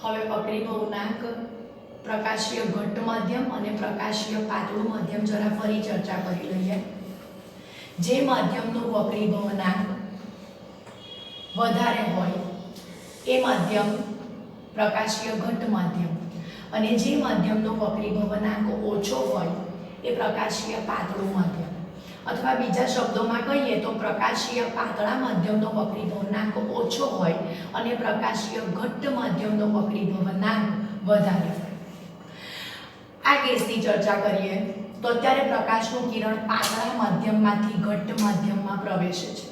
હવે વક્રી ભવનાંક, પ્રકાશીય ઘટ્ટ માધ્યમ અને પ્રકાશીય પાતળું માધ્યમ જરા ફરી ચર્ચા કરી લઈએ. જે માધ્યમનો વક્રી ભવનાંક વધારે હોય એ માધ્યમ પ્રકાશીય ઘટ્ટ માધ્યમ, અને જે માધ્યમનો વક્રી ભવનાંક ઓછો હોય એ પ્રકાશીય પાતળું માધ્યમ. અથવા બીજા શબ્દોમાં કહીએ તો પ્રકાશીય પાતળા માધ્યમનો વક્રી ભવનાંક ઓછો હોય અને પ્રકાશીય ઘટ્ટ માધ્યમનો વક્રી ભવનાંક વધારે હોય. આ કેસની ચર્ચા કરીએ તો અત્યારે પ્રકાશનું કિરણ પાતળા માધ્યમમાંથી ઘટ્ટ માધ્યમમાં પ્રવેશે છે.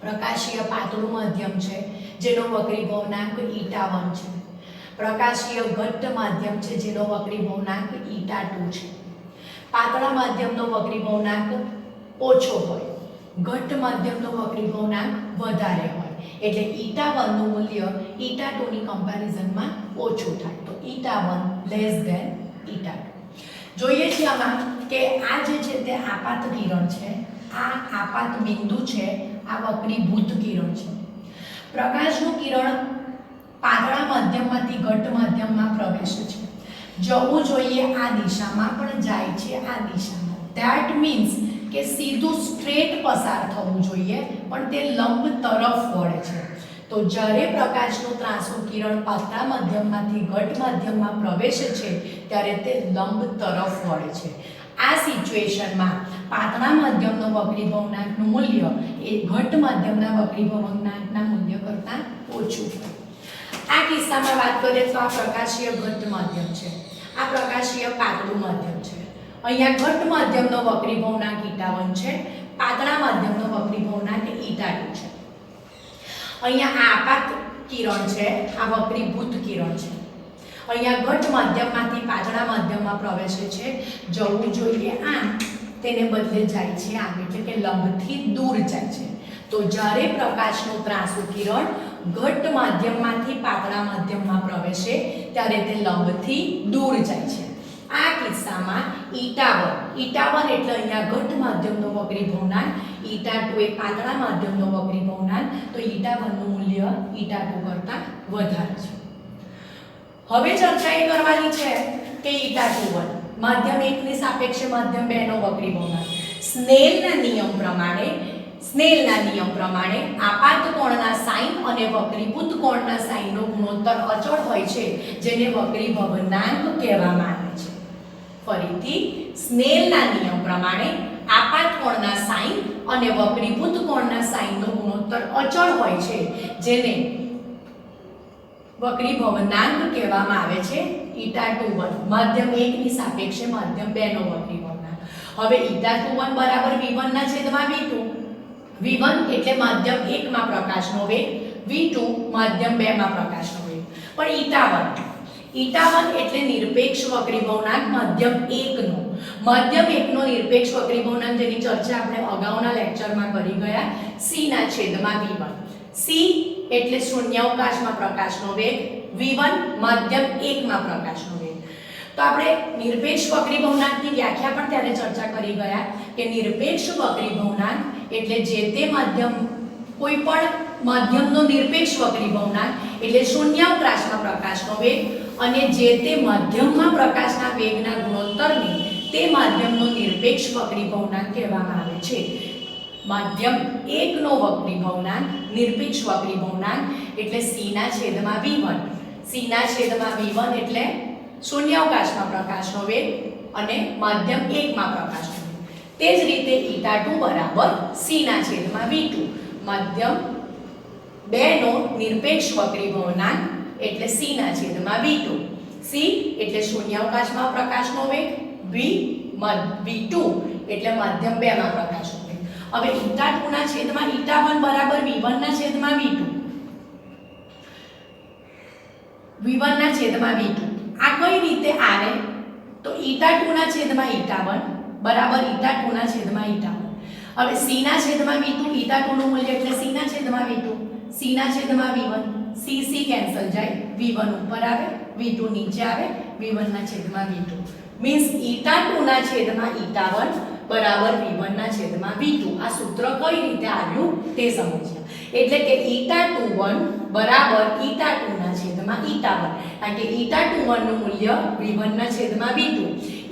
પ્રકાશીય પાતળું માધ્યમ છે જેનો વક્રી ભવનાંક η1 છે. પ્રકાશીય ઘટ્ટ માધ્યમ છે જેનો વક્રી ભવનાંક η2 છે. પાતળા માધ્યમનો વક્રી ભવનાંક ઓછો હોય, ઘટ્ટ માધ્યમનો વક્રી ભવનાંક વધારે હોય, એટલે η1 નું મૂલ્ય η2 ની કમ્પેરિઝનમાં ઓછું થાય. તો η1 લેસ ધેન η2. જોઈએ છીએ આમાં કે આ જે છે તે આપાત કિરણ છે, આ આપાત બિંદુ છે, આ વક્રીભૂત કિરણ છે. પ્રકાશનું કિરણ પાતળા માધ્યમમાંથી ઘટ્ટ માધ્યમમાં પ્રવેશે છે. જવું જોઈએ આ દિશામાં પણ જાય છે આ દિશામાં. ધેટ મીન્સ કે સીધું સ્ટ્રેટ પસાર થવું જોઈએ પણ તે લંબ તરફ વળે છે. તો જ્યારે પ્રકાશનું ત્રાંસુ કિરણ પાતળા માધ્યમમાંથી ઘટ્ટ માધ્યમમાં પ્રવેશે છે ત્યારે તે લંબ તરફ વળે છે. આ સિચ્યુએશનમાં પાતળા માધ્યમનો વક્રી ભવનાંકનું મૂલ્ય એ ઘટ્ટ માધ્યમના વક્રી ભવનાંકના મૂલ્ય કરતાં ઓછું હોય. આ કિસ્સામાં વાત કરીએ તો આ પ્રકાશીય ઘટ્ટ માધ્યમ છે, આ પ્રકાશીય પાતળું માધ્યમ છે. અહીંયા ઘટ્ટ માધ્યમનો વક્રી ભવનાંક η1 છે, પાતળા માધ્યમનો વક્રી ભવનાંક η2 છે. અહીંયા આ આપાત કિરણ છે, આ વક્રીભૂત કિરણ છે. અહીંયા ઘટ્ટ માધ્યમમાંથી પાતળા માધ્યમમાં પ્રવેશે છે. જવું જોઈએ આમ, તેને બદલે જાય છે આમ, એટલે કે લંબથી દૂર જાય છે. તો જ્યારે પ્રકાશનું ત્રાંસુ કિરણ ઘટ્ટ માધ્યમમાંથી પાતળા માધ્યમમાં પ્રવેશે ત્યારે તે લંબથી દૂર જાય છે. આ કિસ્સામાં η1 એટલે અહીંયા ઘટ્ટ માધ્યમનો વક્રી ભવનાંક, η2 એ પાતળા માધ્યમનો વક્રી ભવનાંક, તો η1 નું મૂલ્ય η2 કરતાં વધારે છે. હવે ચર્ચા એ કરવાની છે કે η21 માધ્યમ 1 ની સાપેક્ષે માધ્યમ 2 નો વક્રી ભવનાંક. સ્નેલના નિયમ પ્રમાણે આપાત કોણના સાઇન અને વક્રીભૂત કોણના સાઇનનો ગુણોત્તર અચળ હોય છે, જેને વક્રી ભવનાંક કહેવામાં આવે છે. ફરીથી, સ્નેલના નિયમ પ્રમાણે આપાત કોણના સાઇન અને વક્રીભૂત કોણના સાઇનનો ગુણોત્તર અચળ હોય છે, જેને વક્રી ભવનાંક કહેવામાં આવે છે. η21 માધ્યમ 1 ની સાપેક્ષે માધ્યમ 2 નો વક્રી ભવનાંક. હવે η21 બરાબર v1 ના છેદમાં v2. v1 એટલે માધ્યમ 1 માં પ્રકાશનો વેગ, v2 માધ્યમ 2 માં પ્રકાશનો વેગ. પણ η1 એટલે નિરપેક્ષ વક્રી ભવનાંક માધ્યમ 1 નો. માધ્યમ 1 નો નિરપેક્ષ વક્રી ભવનાંક જેની ચર્ચા આપણે અગાઉના લેક્ચરમાં કરી ગયા, c ના છેદમાં v1. c એટલે શૂન્યાવકાશમાં પ્રકાશનો વેગ, v1 માધ્યમ 1 માં પ્રકાશનો વેગ. તો આપણે નિરપેક્ષ વક્રી ભવનાંકની વ્યાખ્યા પણ ત્યારે ચર્ચા કરી ગયા કે નિરપેક્ષ વક્રી ભવનાંક એટલે જે તે માધ્યમ, કોઈ પણ માધ્યમનો નિરપેક્ષ વક્રી ભવનાંક એટલે શૂન્યાવકાશમાં પ્રકાશનો વેગ અને જે તે માધ્યમમાં પ્રકાશના વેગના ગુણોત્તરને તે માધ્યમનો નિરપેક્ષ વક્રી ભવનાંક કહેવામાં આવે છે. માધ્યમ 1 નો વક્રી ભવનાંક, નિરપેક્ષ વક્રી ભવનાંક એટલે c ના છેદમાં v1. c ના છેદમાં v1 એટલે શૂન્યાવકાશમાં પ્રકાશનો વેગ અને માધ્યમ 1 માં પ્રકાશનો વેગ. તે જ રીતે η2 બરાબર c ના છેદમાં v2. માધ્યમ 2 નો નિરપેક્ષ વક્રી ભવનાંક એટલે c ના છેદમાં v2. c એટલે શૂન્યાવકાશમાં પ્રકાશનો વેગ, v2 એટલે માધ્યમ 2 માં પ્રકાશનો વેગ. હવે η2 ના છેદમાં η1 બરાબર v1 ના છેદમાં v2. v1 ના છેદમાં v2 આ કઈ રીતે આવે તો η2 ના છેદમાં η1 બરાબર η2 ના છેદમાં η1. હવે c ના છેદમાં v2, η2 નું મૂલ્ય એટલે c ના છેદમાં v2, c ના છેદમાં v1, c કેન્સલ જાય, v1 ઉપર આવે, v2 નીચે આવે, v1 ના છેદમાં v2. મીન્સ η2 ના છેદમાં η1 બરાબર v1 ના છેદમાં v2. આ સૂત્ર કઈ રીતે આવ્યું તે સમજીએ. એટલે કે η21 બરાબર η2 ના છેદમાં છેદમાં η1, કારણ કે η21 નું મૂલ્ય v1 ના છેદમાં v2,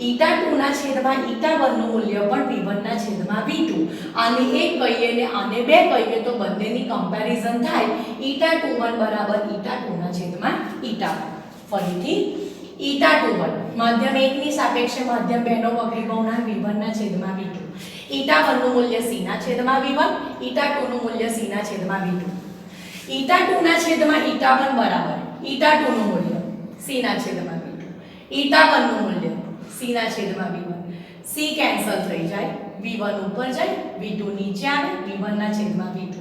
η2 ના છેદમાં η1 નું મૂલ્ય પણ v1 ના છેદમાં v2. આને એક કહીએ ને આને બે કહીએ તો બંનેની કમ્પેરિઝન થાય η21 બરાબર η2 ના છેદમાં η1. ફરીથી η21 માધ્યમ 1 ની સાપેક્ષે માધ્યમ 2 નો વક્રી ભવનાંક v1 ના છેદમાં v2, η1 નું મૂલ્ય c ના છેદમાં v1, η2 નું મૂલ્ય c ના છેદમાં v2. η2 ના છેદમાં η1 બરાબર η2 નું મૂલ્ય c ના છેદમાં v2, η1 નું મૂલ્ય c ના છેદમાં v1. c કેન્સલ થઈ જાય, v1 ઉપર જાય, v2 નીચે આવે, v1 ના છેદમાં v2.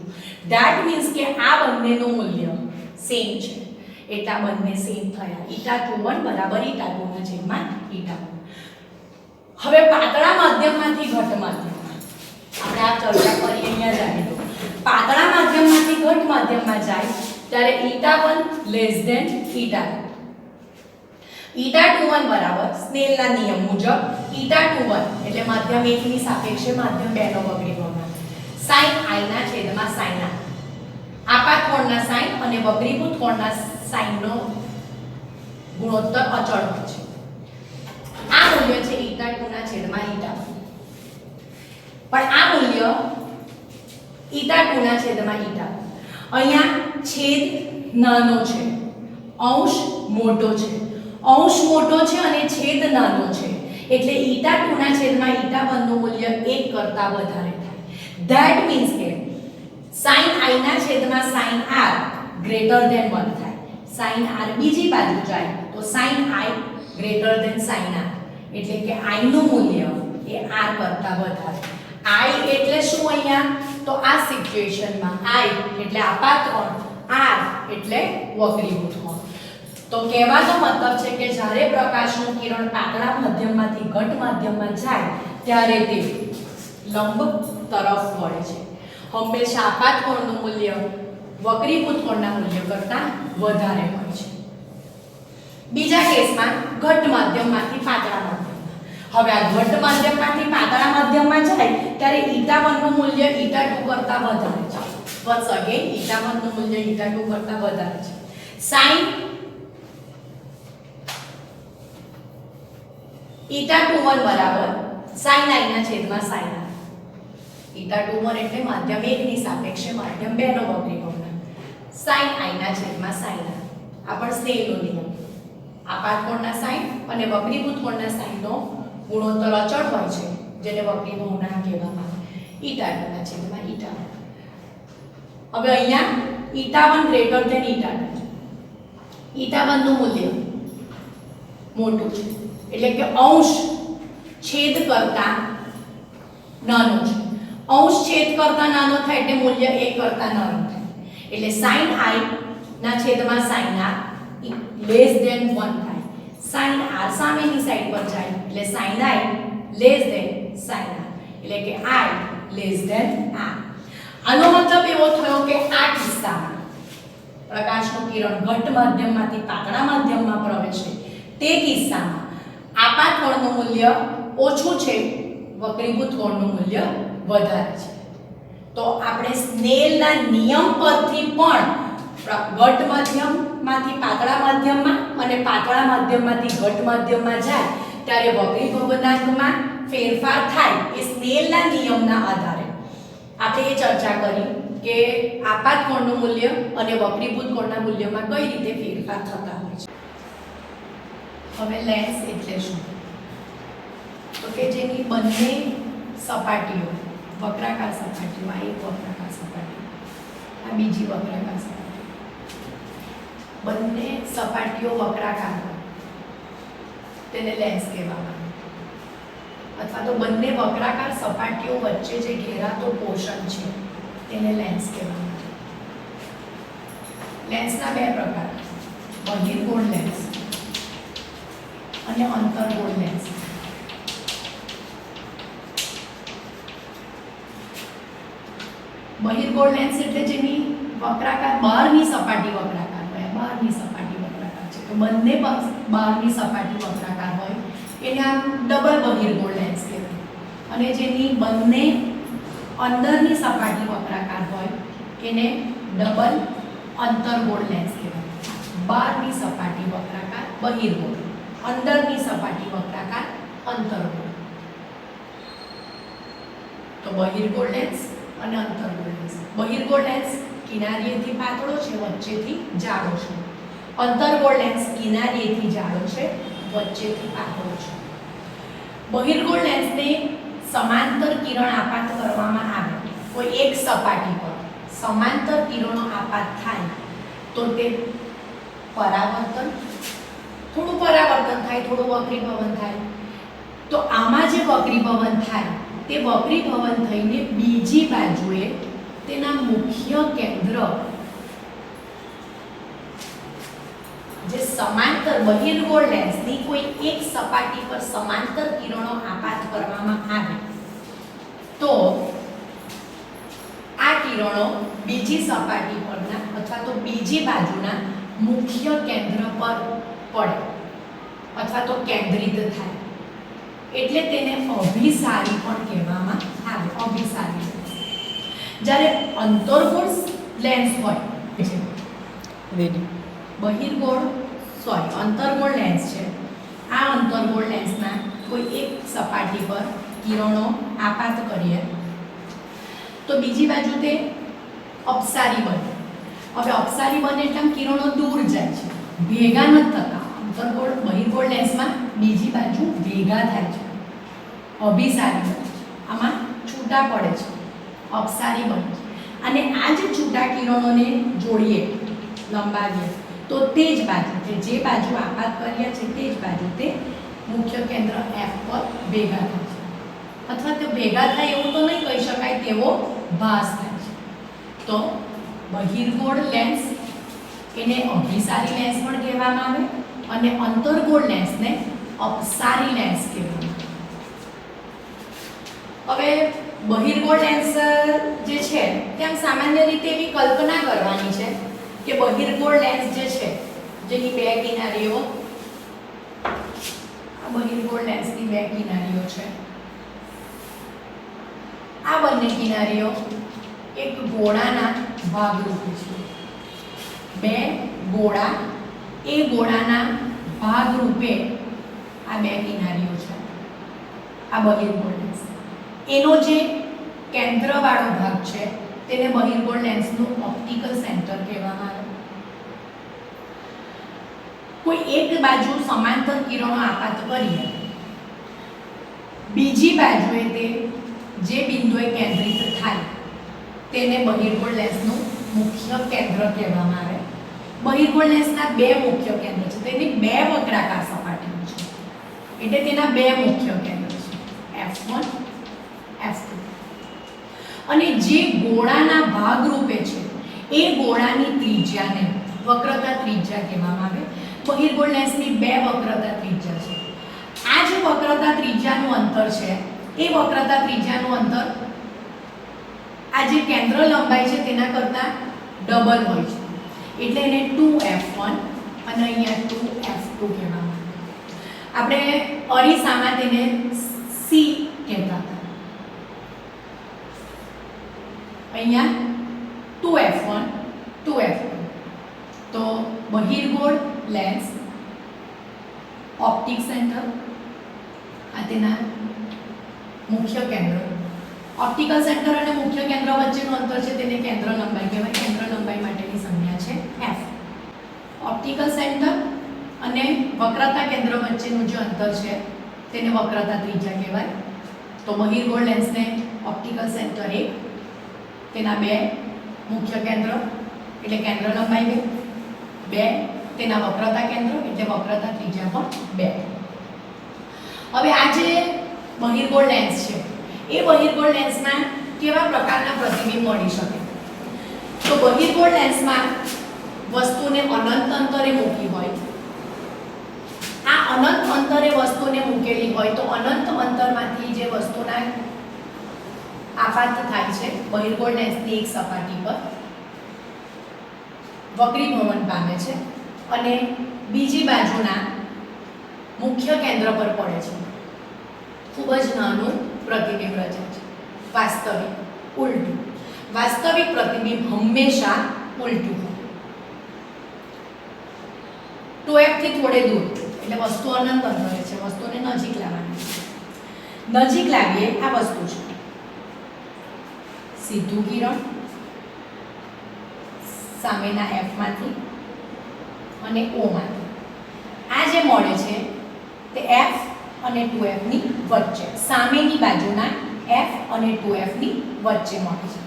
ધેટ મીન્સ કે આ બંનેનું મૂલ્ય સેમ છે, એટલા બંને સેમ થયા. η21 બરાબર η2 ના છેદમાં η1. હવે પાતળા માધ્યમમાંથી ઘટ માધ્યમમાં આપણે આ ચર્ચા કરી અહીંયા જાણી દો. પાતળા માધ્યમમાંથી ઘટ માધ્યમમાં જાય ત્યારે η1 લેસ ધેન η2. η21 બરાબર સ્નેલના નિયમ મુજબ η21 એટલે માધ્યમ 1 ની સાપેક્ષે માધ્યમ 2 નો વક્રી ભવનાંક sin i ના છેદમાં sin r. આપાત કોણના sin અને વક્રીભૂત કોણના sin નો ગુણોત્તર અચળ હોય છે. આ મૂલ્ય છે η2 ના છેદમાં η1. પણ આ મૂલ્ય η2 ના છેદમાં η1 અહીંયા છેદ નાનો છે, અંશ મોટો છે. અંશ મોટો છે અને છેદ નાનો છે એટલે η2 ના છેદમાં η1 નું મૂલ્ય 1 કરતા વધારે થાય. ધેટ મીન્સ કે sin i ના છેદમાં sin r ગ્રેટર ધેન 1 થાય. sin r બીજી બાજુ જાય તો sin i greater than sin r એટલે કે i નું મૂલ્ય એ r કરતા વધારે. i એટલે શું અહીંયા તો આ સિચ્યુએશનમાં i એટલે આપાત કોણ, r એટલે વક્રીભૂત કોણ. તો કહેવાનો મતલબ છે કે જ્યારે પ્રકાશનું કિરણ પાતળા માધ્યમમાંથી ઘટ માધ્યમમાં જાય ત્યારે તે લંબ તરફ વળે છે. હંમેશા આપાત કોણનું મૂલ્ય વક્રીભૂત કોણના મૂલ્ય કરતાં વધારે હોય છે. બીજા કેસમાં ઘટ માધ્યમમાંથી પાતળા માધ્યમમાં. હવે આ ઘટ માધ્યમમાંથી પાતળા માધ્યમમાં જાય ત્યારે η1 નું મૂલ્ય η2 કરતાં વધારે છે. વન્સ અગેન η1 નું મૂલ્ય η2 કરતાં વધારે છે. sin η21 બરાબર sin i ના છેદમાં sin r. η21 એટલે માધ્યમ 1 ની સાપેક્ષે માધ્યમ 2 નો વક્રી ભવનાંક sin i ના છેદમાં sin r. આ પણ સ્નેલનો નિયમ. આપાત કોણના sin અને વક્રીભૂત કોણના sin નો ગુણોત્તર અચળ હોય છે જેને વક્રી ભવનાંક કહેવામાં આવે. η2 ના છેદમાં η1. હવે અહીંયા η1 ગ્રેટર ધેન η2. η1 નું મૂલ્ય મોટું છે એટલે કે અંશ છેદ કરતા નાનો છે. અંશ છેદ કરતા નાનો થાય એટલે મૂલ્ય 1 કરતા નાનું થાય. એટલે sin i ના છેદમાં sin r લેસ ધેન 1 થાય. sin r સામેની સાઈડ પર જાય એટલે sin i less than sin r એટલે કે i લેસ ધેન r. આનો મતલબ એવો થયો કે આ કિસ્સામાં પ્રકાશનું કિરણ ઘટ માધ્યમમાંથી પાતળા માધ્યમમાં પ્રવેશે તે કિસ્સામાં આપાત કોણનું મૂલ્ય ઓછું છે, વક્રીભૂત કોણનું મૂલ્ય વધારે છે. તો આપણે સ્નેલના નિયમ પરથી પણ ઘટ માધ્યમમાંથી પાતળા માધ્યમમાં અને પાતળા માધ્યમમાંથી ઘટ માધ્યમમાં જાય ત્યારે વક્રી ભવનાંકમાં ફેરફાર થાય એ સ્નેલના નિયમના આધારે આપણે એ ચર્ચા કરી કે આપાત કોણનું મૂલ્ય અને વક્રીભૂત કોણના મૂલ્યમાં કઈ રીતે ફેરફાર થતા હોય છે. હવે લેન્સ એટલે શું? તો કે જેની બંને સપાટીઓ વક્રાકાર સપાટીઓ, આ એક વક્રાકાર સપાટી, આ બીજી વક્રાકાર સપાટી, બંને સપાટીઓ વક્રાકાર હોય તેને લેન્સ કહેવામાં આવે. અથવા તો બંને વક્રાકાર સપાટીઓ વચ્ચે જે ઘેરાતો પોર્શન છે તેને લેન્સ કહેવામાં આવે. લેન્સના બે પ્રકાર, બહિર્ગોળ લેન્સ અને અંતર્ગોળ લેન્સ. બહિર્ગોળ લેન્સ એટલે જેની વક્રાકાર બહારની સપાટી વક્રાકાર હોય, બહારની સપાટી વક્રાકાર છે તો બંને બહારની સપાટી વક્રાકાર હોય એને આમ ડબલ બહિર્ગોળ લેન્સ કહેવાય. અને જેની બંને અંદરની સપાટી વક્રાકાર હોય એને ડબલ અંતર્ગોળ લેન્સ કહેવાય. બહારની સપાટી વક્રાકાર બહિર્ગોળ, અંદરની સપાટી વક્રાકાર અંતર્ગોળ. તો બહિર્ગોળ લેન્સ અને અંતર્ગોળ લેન્સ. બહિર્ગોળ લેન્સ કિનારીએથી પાતળો છે, વચ્ચેથી જાડો છે. અંતર્ગોળ લેન્સ કિનારીએથી જાડો છે, વચ્ચેથી પાતળો છે. બહિર્ગોળ લેન્સને સમાંતર કિરણ આપાત કરવામાં આવે, કોઈ એક સપાટી પર સમાંતર કિરણો આપાત થાય તો તે પરાવર્તન, થોડું પરાવર્તન થાય, થોડું વક્રીભવન થાય. તો આમાં જે વક્રીભવન થાય તે વક્રીભવન થઈને બીજી બાજુએ તેના મુખ્ય કેન્દ્ર, જે સમાંતર બહિર્ગોળ લેન્સની કોઈ એક સપાટી પર સમાંતર કિરણો આપાત કરવામાં આવે તો આ કિરણો બીજી સપાટી પરના અથવા તો બીજી બાજુના મુખ્ય કેન્દ્ર પર પડે અથવા તો કેન્દ્રિત થાય, એટલે તેને અભિસારી પણ કહેવામાં આવે. અભિસારી. જ્યારે અંતર્ગોળ લેન્સ હોય, અંતર્ગોળ લેન્સ છે, આ અંતર્ગોળ લેન્સના કોઈ એક સપાટી પર કિરણો આપાત કરીએ તો બીજી બાજુ તે અપસારી બને. હવે અપસારી બને એટલે આમ કિરણો દૂર જાય છે, ભેગા નથી થતા. અંતર્ગોળ બહિર્ગોળ લેન્સમાં બીજી બાજુ ભેગા થાય છે, અભિસારી બને છે. આમાં છૂટા પડે છે, અપસારી બને છે. અને આ જે છૂટા કિરણોને જોડીએ, લંબાવીએ તો તે જ બાજુ, જે બાજુ આપાત કર્યા છે તે જ બાજુ તે મુખ્ય કેન્દ્ર F પર ભેગા થાય છે. અથવા તે ભેગા થાય એવું તો નહીં કહી શકાય, તેવો ભાસ થાય છે. તો બહિર્ગોળ લેન્સ એને અભિસારી લેન્સ પણ કહેવામાં આવે અને અંતર્ગોળ લેન્સને અપસારી લેન્સ કહેવામાં આવે. હવે બહિર્ગોળ લેન્સ જે છે ત્યાં સામાન્ય રીતે એવી કલ્પના કરવાની છે કે બહિર્ગોળ લેન્સ જે છે, જેની બે કિનારીઓ, આ બહિર્ગોળ લેન્સની બે કિનારીઓ છે, આ બંને કિનારીઓ એક ગોળાના ભાગરૂપે છે. બે ગોળા, એ ગોળાના ભાગરૂપે આ બે કિનારીઓ છે, આ બહિર્ગોળ લેન્સ. એનો જે કેન્દ્રવાળો ભાગ છે તેને બહિર્ગોળ લેન્સનું ઓપ્ટિકલ સેન્ટર કહેવામાં આવે. કોઈ એક બાજુ સમાંતર કિરણો આપાત કરીએ, બીજી બાજુએ તે જે બિંદુએ કેન્દ્રિત થાય તેને બહિર્ગોળ લેન્સનું મુખ્ય કેન્દ્ર કહેવામાં આવે. બહિર્ગોળ લેન્સના બે મુખ્ય કેન્દ્ર છે, તેની બે વક્રાકાર સપાટીઓ છે, એટલે તેના બે મુખ્ય કેન્દ્ર છે, F1, F2. અને જે ગોળાના ભાગરૂપે છે એ ગોળાની ત્રિજ્યાને વક્રતા ત્રિજ્યા કહેવામાં આવે. બહિર્ગોળ લેન્સની બે વક્રતા ત્રિજ્યા છે. આ જે વક્રતા ત્રિજ્યાનું અંતર છે એ વક્રતા ત્રિજ્યાનું અંતર આ જે કેન્દ્ર લંબાઈ છે તેના કરતાં ડબલ હોય છે, એટલે એને 2f1 અને અહીંયા 2f2 કહેવામાં આવે. આપણે અરીસામાં તેને C કહેતા હતા. અહીંયા 2f1 2f2. તો બહિર્ગોળ લેન્સ, ઓપ્ટિક સેન્ટર, આ તેના મુખ્ય કેન્દ્ર. ઓપ્ટિકલ સેન્ટર અને મુખ્ય કેન્દ્ર વચ્ચેનું અંતર છે તેને કેન્દ્ર લંબાઈ કહેવાય. કેન્દ્ર લંબાઈ માટેની સંજ્ઞા છે f. ઓપ્ટિકલ સેન્ટર અને વક્રતા કેન્દ્ર વચ્ચેનું જે અંતર છે તેને વક્રતા ત્રિજ્યા કહેવાય. તો બહિર્ગોળ લેન્સને ઓપ્ટિકલ સેન્ટર 1, તેના બે મુખ્ય કેન્દ્ર એટલે કેન્દ્ર લંબાઈ 2, તેના વક્રતા કેન્દ્ર એટલે વક્રતા ત્રિજ્યા પણ 2. હવે આ જે બહિર્ગોળ લેન્સ છે એ બહિર્ગોળ લેન્સમાં કેવા પ્રકારના પ્રતિબિંબ મળી શકે? તો બહિર્ગોળ લેન્સમાં વસ્તુને અનંત અંતરે મૂકી હોય, આ અનંત અંતરે વસ્તુને મૂકેલી હોય તો અનંત અંતરમાંથી જે વસ્તુના આપાત થાય છે બહિર્ગોળ લેન્સની એક સપાટી પર વક્રીભવન પામે છે અને બીજી બાજુના મુખ્ય કેન્દ્ર પર પડે છે. ખૂબ જ નાનું પ્રતિબિંબ રચે છે. વાસ્તવિક ઉલટું. વાસ્તવિક પ્રતિબિંબ હંમેશા ઉલટું હોય. 2f થી થોડે દૂર એટલે વસ્તુ અનંત અંતરે છે, વસ્તુને નજીક લાવવાની છે. નજીક લાવીએ આ વસ્તુ છે સીધું કિરણ સામેના f માંથી અને o માંથી. આ જે મળે છે તે f અને 2f ની વચ્ચે, સામેની બાજુના f અને 2f ની વચ્ચે મળે છે.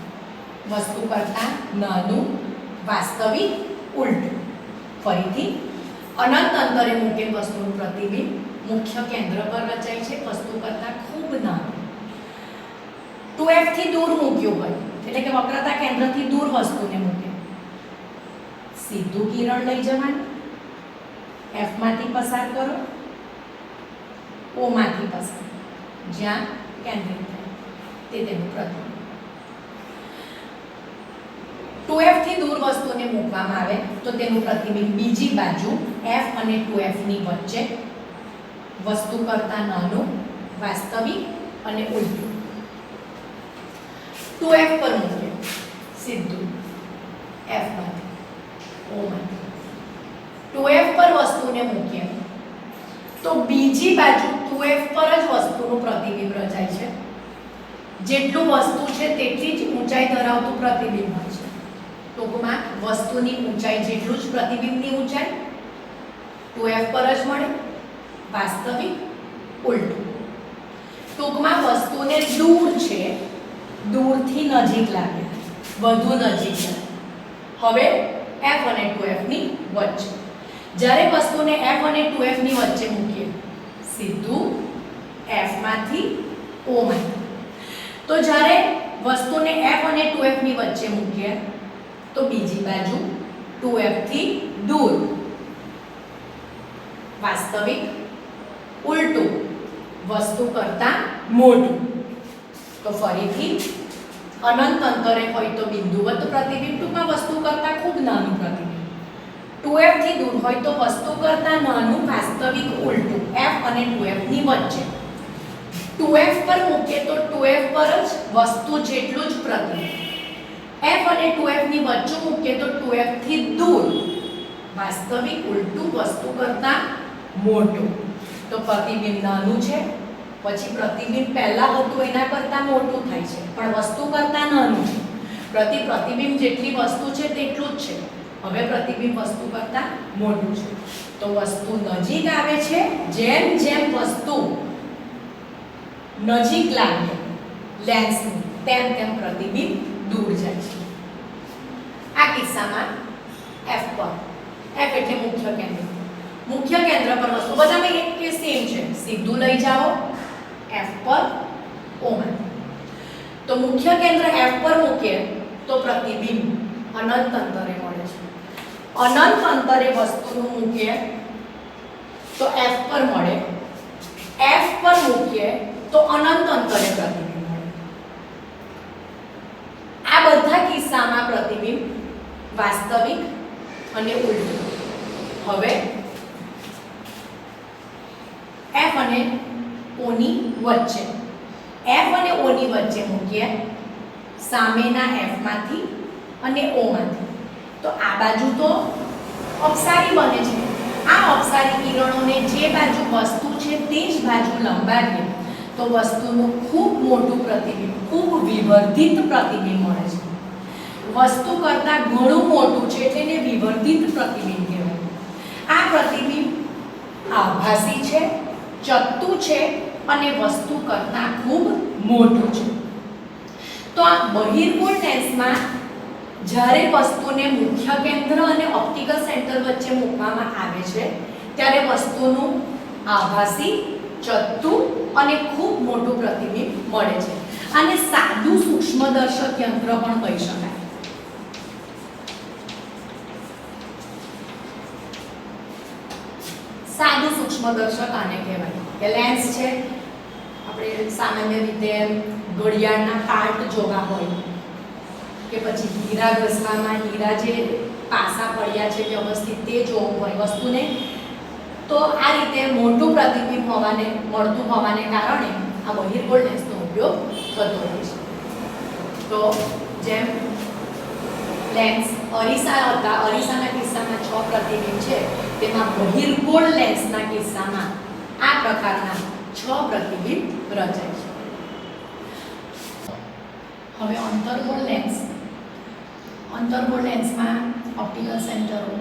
વસ્તુ કરતાં નાનું, વાસ્તવિક, ઉલટું. ફરીથી અનંત અંતરે મૂકેલ વસ્તુનું પ્રતિબિંબ મુખ્ય કેન્દ્ર પર રચાય છે, વસ્તુ કરતાં ખૂબ નાનું. 2f થી દૂર મૂક્યું હોય એટલે કે વક્રતા કેન્દ્રથી દૂર વસ્તુને મૂકે, સીધું કિરણ લઈ જવાનું, f માંથી પસાર કરો, o માંથી પસાર, જ્યાં કેન્દ્રિત થાય તે તેનું પ્રતિબિંબ. 2f થી દૂર વસ્તુને મૂકવામાં આવે તો તેનું પ્રતિબિંબ બીજી બાજુ f અને 2f ની વચ્ચે, વસ્તુ કરતાં નાનું, વાસ્તવિક અને ઉલટું. 2f પર મૂકે સીધું f માંથી o માંથી. 2f પર વસ્તુને મૂકીએ તો બીજી બાજુ 2f પર જ વસ્તુનું પ્રતિબિંબ રચાય છે. જેટલું વસ્તુ છે તેટલી જ ઊંચાઈ ધરાવતું પ્રતિબિંબ હોય છે. ટૂંકમાં વસ્તુની ઊંચાઈ જેટલું જ પ્રતિબિંબની ઊંચાઈ 2f પર જ મળે, વાસ્તવિક, ઉલટું. ટૂંકમાં વસ્તુને દૂર છે, દૂરથી નજીક લાગે, વધુ નજીક લાગે. હવે f અને 2f ની વચ્ચે. જ્યારે વસ્તુને f અને 2f ની વચ્ચે મૂકીએ સીધું f માંથી o માંથી, તો જ્યારે વસ્તુને f અને 2f ની વચ્ચે મૂકીએ તો બીજી બાજુ 2f થી દૂર, વાસ્તવિક, ઉલટું, વસ્તુ કરતાં મોટું. તો ફરીથી અનંત અંતરે હોય તો બિંદુવત પ્રતિબિંબ, ટૂંકમાં વસ્તુ કરતાં ખૂબ નાનું પ્રતિબિંબ. 2f થી દૂર હોય તો વસ્તુ કરતાં નાનું, વાસ્તવિક, ઉલટું, f અને 2f ની વચ્ચે. 2f પર મૂકીએ તો 2f પર જ વસ્તુ જેટલું જ પ્રતિબિંબ. f અને 2f ની વચ્ચે મૂકીએ તો 2f થી દૂર, વાસ્તવિક, ઉલટું, વસ્તુ કરતાં મોટું. તો પ્રતિબિંબ નાનું છે, પછી પ્રતિબિંબ પહેલા હતું એના કરતાં મોટું થાય છે, પણ વસ્તુ કરતાં નાનું છે. પ્રતિબિંબ જેટલી વસ્તુ છે તેટલું જ છે, હવે પ્રતિબિંબ વસ્તુ કરતાં મોટું છે. તો વસ્તુ નજીક આવે છે, જેમ જેમ વસ્તુ નજીક લાગે લેન્સની, તેમ તેમ પ્રતિબિંબ દૂર જાય છે. આ કિસ્સામાં f પર, f એટલે મુખ્ય કેન્દ્ર, મુખ્ય કેન્દ્ર પર વસ્તુ બધામાં એક કે સેમ છે, સીધું લઈ જાઓ f પર o માંથી. તો મુખ્ય કેન્દ્ર f પર મૂકીએ તો પ્રતિબિંબ અનંત અંતરે મળે છે. અનંત અંતરે વસ્તુનું મૂકીએ તો f પર મળે, f પર મૂકીએ તો અનંત અંતરે પ્રતિબિંબ મળે. આ બધા કિસ્સામાં પ્રતિબિંબ વાસ્તવિક અને ઉલટું. હવે f અને o ની વચ્ચે, f અને o ની વચ્ચે મૂકીએ સામેના f માંથી અને o માંથી. તો આ બાજુ તો અપસારી બને છે. આ અપસારી કિરણોને જે બાજુ વસ્તુ છે તે જ બાજુ લંબાવીએ તો વસ્તુનું ખૂબ મોટું પ્રતિબિંબ, ખૂબ વિવર્ધિત પ્રતિબિંબ મળે છે. વસ્તુ કરતાં ઘણું મોટું છે એટલે એને વિવર્ધિત પ્રતિબિંબ કહેવાય. આ પ્રતિબિંબ આભાસી છે, ચત્તુ છે અને વસ્તુ કરતાં ખૂબ મોટું છે. તો આ બહિર્ગોળ લેન્સમાં જ્યારે વસ્તુને મુખ્ય કેન્દ્ર અને ઓપ્ટિકલ સેન્ટર વચ્ચે મૂકવામાં આવે છે ત્યારે વસ્તુનું આભાસી, ચત્તુ અને ખૂબ મોટું પ્રતિબિંબ મળે છે. આને સાદું સૂક્ષ્મદર્શક યંત્ર પણ કહી શકાય. સાદું સૂક્ષ્મદર્શક આને કહેવાય કે લેન્સ છે, આપણે સામાન્ય રીતે ઘડિયાળના પાર્ટ જોવા હોય કે પછી હીરા ઘસવામાં હીરા જે પાસા પડ્યા છે વ્યવસ્થિત તે જોવું હોય વસ્તુને, તો આ રીતે મોટું પ્રતિબિંબ મળતું હોવાને કારણે આ બહિર્ગોળ લેન્સનો ઉપયોગ થતો હોય છે. તો જેમ લેન્સ અરીસા હતા, અરીસાના કિસ્સામાં 6 પ્રતિબિંબ છે, તેમાં બહિર્ગોળ લેન્સના કિસ્સામાં આ પ્રકારના 6 પ્રતિબિંબ રચાય છે. હવે અંતર્ગોળ લેન્સ. અંતર્ગોળ લેન્સમાં ઓપ્ટિકલ સેન્ટરો.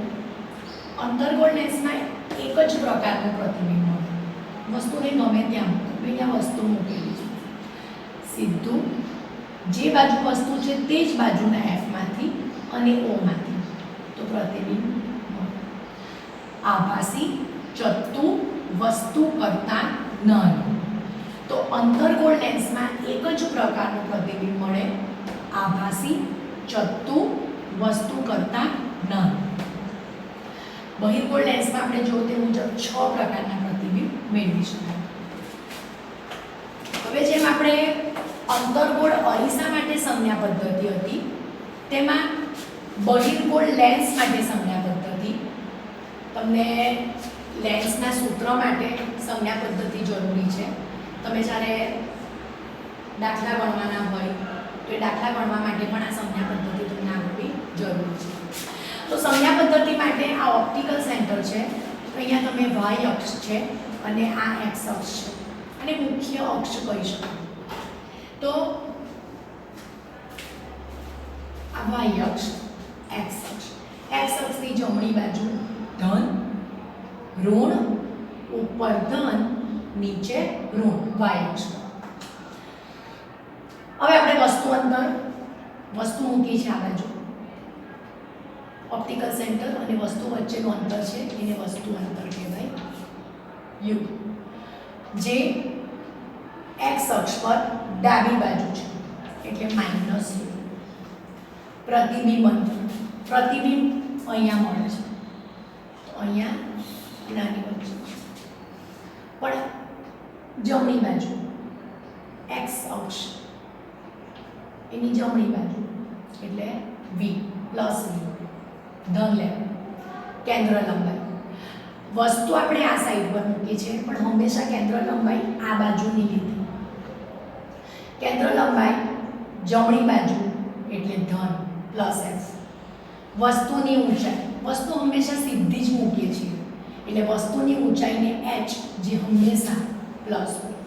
અંતર્ગોળ લેન્સમાં એક જ પ્રકારનું પ્રતિબિંબ મળે. વસ્તુને ગમે ત્યાં મૂકો, અહીંયા વસ્તુ મૂકેલી છે, સીધું જે બાજુ વસ્તુ છે તે જ બાજુના F માંથી અને O માંથી તો પ્રતિબિંબ મળે. આભાસી, ચત્તુ, વસ્તુ કરતાં નાનું. તો અંતર્ગોળ લેન્સમાં એક જ પ્રકારનું પ્રતિબિંબ મળે, આભાસી, ચત્તુ, વસ્તુ કરતાં નાનું. બહિર્ગોળ લેન્સમાં આપણે જોયું તે મુજબ 6 પ્રકારના પ્રતિબિંબ મેળવી શકાય. હવે જેમ આપણે અંતર્ગોળ અરીસા માટે સંજ્ઞા પદ્ધતિ હતી, તેમાં બહિર્ગોળ લેન્સ માટે સંજ્ઞા પદ્ધતિ. તમને લેન્સના સૂત્ર માટે સંજ્ઞા પદ્ધતિ જરૂરી છે. તમે જ્યારે દાખલા ગણવાના હોય તો એ દાખલા ગણવા માટે પણ આ સંજ્ઞા પદ્ધતિ તમને આવડવી જરૂરી છે. તો સંજ્ઞા પદ્ધતિ માટે આ ઓપ્ટિકલ સેન્ટર છે, તો અહીંયા તમે y અક્ષ છે અને આ x અક્ષ છે, અને મુખ્ય અક્ષ કહી શકાય. તો આ y અક્ષ, x અક્ષ. x અક્ષની જમણી બાજુ ધન, ઋણ, ઉપર ધન, નીચે ઋણ, y અક્ષ. હવે આપણે વસ્તુ અંતર, વસ્તુ મૂકી છે આ બાજુ, ઓપ્ટિકલ સેન્ટર અને વસ્તુ વચ્ચેનું અંતર છે એને વસ્તુ અંતર કહેવાય, u, જે x અક્ષ પર ડાબી બાજુ છે એટલે માઇનસ u. પ્રતિબિંબ અંતર, પ્રતિબિંબ અહીંયા મળે છે તો અહીંયા નાની વચ્ચે, પણ જમણી બાજુ x અક્ષ એની જમણી બાજુ એટલે v પ્લસ v, ધન લેવું. કેન્દ્ર લંબાઈ, વસ્તુ આપણે આ સાઈડ પર મૂકી છે પણ હંમેશા કેન્દ્ર લંબાઈ આ બાજુની લીધી. કેન્દ્ર લંબાઈ જમણી બાજુ એટલે ધન પ્લસ f. વસ્તુની ઊંચાઈ, વસ્તુ હંમેશા સીધી જ મૂકીએ છીએ એટલે વસ્તુની ઊંચાઈને h જે હંમેશા પ્લસ હોય.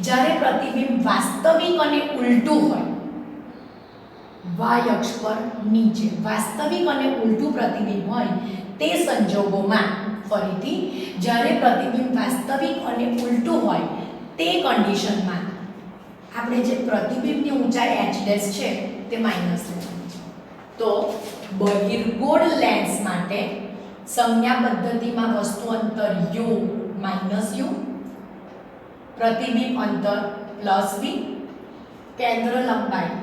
જ્યારે પ્રતિબિંબ વાસ્તવિક અને ઉલટું હોય, y અક્ષ પર નીચે વાસ્તવિક અને ઉલટું પ્રતિબિંબ હોય તે સંજોગોમાં, ફરીથી જ્યારે પ્રતિબિંબ વાસ્તવિક અને ઉલટું હોય તે કન્ડિશનમાં આપણે જે પ્રતિબિંબની ઊંચાઈ h' છે તે માઈનસ લેવાની છે. તો બહિર્ગોળ લેન્સ માટે સંજ્ઞા પદ્ધતિમાં વસ્તુ અંતર u માઈનસ u, પ્રતિબિંબ અંતર પ્લસ v, કેન્દ્ર લંબાઈ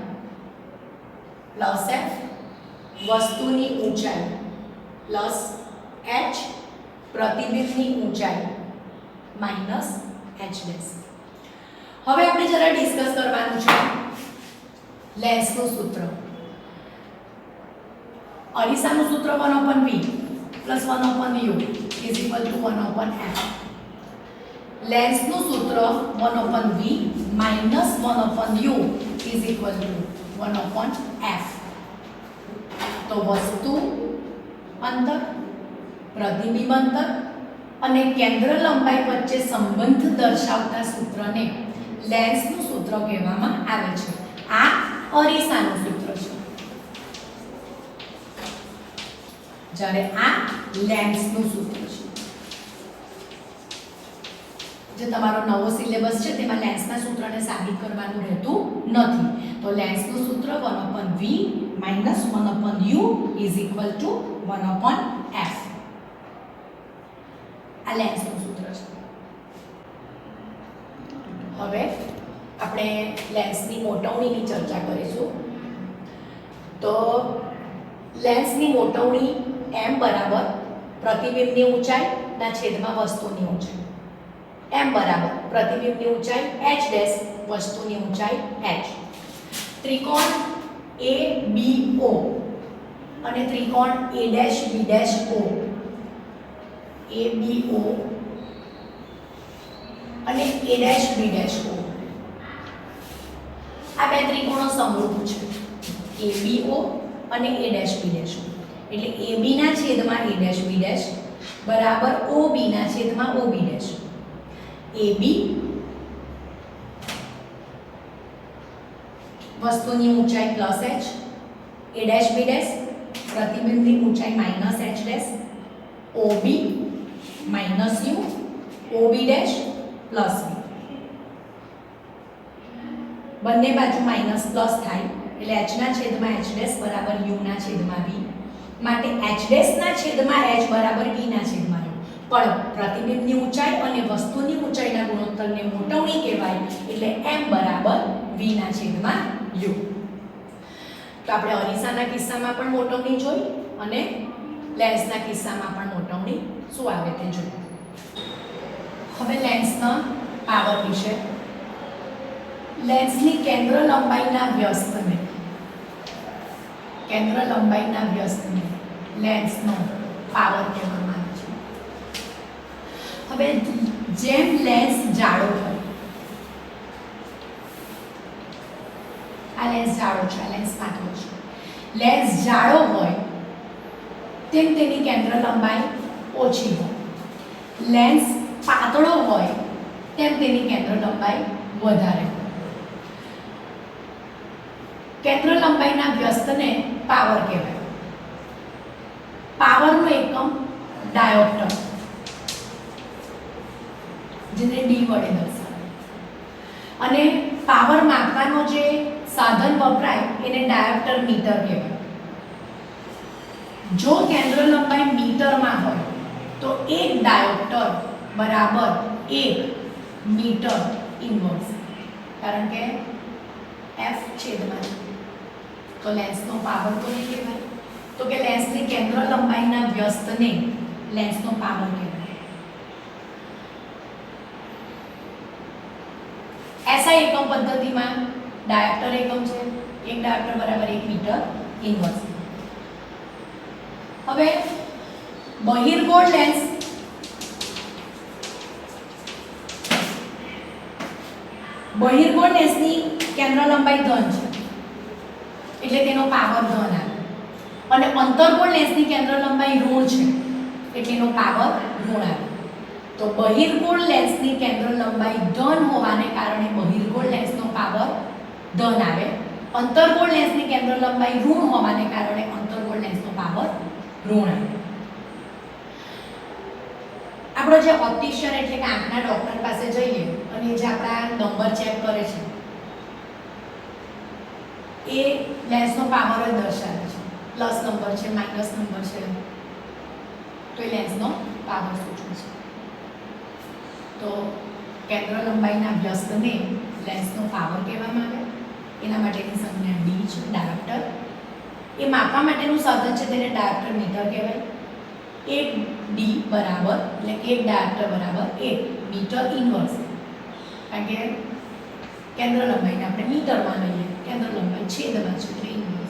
પ્લસ f, વસ્તુની ઊંચાઈ પ્લસ h, પ્રતિબિંબની ઊંચાઈ માઈનસ h'. હવે આપણે જરા ડિસ્કસ કરવાનું છે લેન્સનું સૂત્ર. અરીસાનું સૂત્ર 1/v plus 1/u is equal to 1/f. લેન્સનું સૂત્ર 1/v minus 1/u is equal to 1/f. તો વસ્તુ અંતર, પ્રતિબિંબ અંતર અને કેન્દ્ર લંબાઈ વચ્ચે સંબંધ દર્શાવતા સૂત્રને લેન્સનું સૂત્ર કહેવામાં આવે છે. આ અરીસાનું સૂત્ર છે, જ્યારે આ લેન્સનું સૂત્ર છે. જે તમારો નવો સિલેબસ છે તેમાં લેન્સના સૂત્રને સાબિત કરવાનું રહેતું નથી. તો લેન્સનું સૂત્ર 1/v minus 1/u is equal to 1/f. આ લેન્સનું સૂત્ર છે. હવે આપણે લેન્સની મોટવણીની ચર્ચા કરીશું. તો લેન્સની મોટવણી m બરાબર પ્રતિબિંબની ઊંચાઈના છેદમાં વસ્તુની ઊંચાઈ, m બરાબર પ્રતિબિંબની ઊંચાઈ h' વસ્તુની ઊંચાઈ h. ત્રિકોણ ABO અને ત્રિકોણ A'B'O, ABO અને A'-B''O આ બે ત્રિકોણો સમરૂપ છે. ABO અને a ડેશ b ડેશ એટલે ab ના છેદમાં a ડેશ b ડેશ બરાબર ob ના છેદમાં ob ડેશ ab વસ્તુની ઊંચાઈ plus h a dash b dash પ્રતિબિંબની ઊંચાઈ minus h dash ob minus u ob dash plus b બંને બાજુ માઇનસ પ્લસ થાય એટલે h ના છેદમાં h ડેશ બરાબર u ના છેદમાં v માટે h ડેશ ના છેદમાં h બરાબર v ના છેદમાં u પણ પ્રતિબિંબની ઊંચાઈ અને વસ્તુની ઊંચાઈના ગુણોત્તરને મોટવણી કહેવાય એટલે m બરાબર v ના છેદમાં u. તો આપણે અરીસાના કિસ્સામાં પણ મોટવણી જોઈ અને લેન્સના કિસ્સામાં પણ મોટવણી શું આવે તે જોયું. હવે લેન્સના પાવર વિશે. લેન્સની કેન્દ્ર લંબાઈના વ્યસ્તને લેન્સનો પાવર કહેવામાં આવે છે. હવે જેમ લેન્સ જાડો હોય, આ લેન્સ જાડો છે, આ લેન્સ પાતળો છે, લેન્સ જાડો હોય તેમ તેની કેન્દ્ર લંબાઈ ઓછી હોય, લેન્સ પાતળો હોય તેમ તેની કેન્દ્ર લંબાઈ વધારે હોય. કેન્દ્ર લંબાઈના વ્યસ્તને પાવર કહેવાય. પાવરનો એકમ ડાયોપ્ટર, જેને d વડે દર્શાવાય, અને પાવર માપવાનો જે સાધન વપરાય એને ડાયોપ્ટર મીટર કહેવાય. જો કેન્દ્ર લંબાઈ મીટરમાં હોય તો 1 ડાયોપ્ટર બરાબર 1 મીટર ઇન્વર્સ, કારણ કે f છેદમાં તો લેન્સનો પાવર તો નહીં કહેવાય. તો કે લેન્સની કેન્દ્ર લંબાઈના વ્યસ્તને લેન્સનો પાવર કહેવાય. SI એકમ પદ્ધતિમાં ડાયોપ્ટર એકમ છે, 1 ડાયોપ્ટર બરાબર 1 મીટર ઇન્વર્સ. હવે બહિર્ગોળ લેન્સ લેન્સની કેન્દ્ર લંબાઈ ધન છે એટલે તેનો પાવર ધન આવે, અને અંતર્ગોળ લેન્સની કેન્દ્ર લંબાઈ ઋણ છે એટલે એનો પાવર ઋણ આવે. તો બહિર્ગોળ લેન્સની કેન્દ્ર લંબાઈ ધન હોવાને કારણે બહિર્ગોળ લેન્સનો પાવર ધન આવે. અંતર્ગોળ લેન્સની કેન્દ્ર લંબાઈ ઋણ હોવાને કારણે અંતર્ગોળ લેન્સનો પાવર ઋણ આવે. આપણો જે ઓપ્ટિશિયન એટલે કે આંખના ડોક્ટર પાસે જઈએ અને જે આપણા નંબર ચેક કરે છે એ લેન્સનો પાવર જ દર્શાવે છે. પ્લસ નંબર છે, માઇનસ નંબર છે, તો એ લેન્સનો પાવર સૂચવે છે. તો કેન્દ્ર લંબાઈના વ્યસ્તને લેન્સનો પાવર કહેવામાં આવે. એના માટેની સંજ્ઞા d છે, ડાયોપ્ટર. એ માપવા માટેનું સાધન છે તેને ડાયોપ્ટર મીટર કહેવાય. 1 d બરાબર એટલે 1 ડાયોપ્ટર બરાબર 1 મીટર ઇન્વર્સ, કારણ કે કેન્દ્ર લંબાઈને આપણે મીટરમાં લઈએ, કેન્દ્ર લંબાઈ છેદમાં છે એટલે ઇન્વર્સ.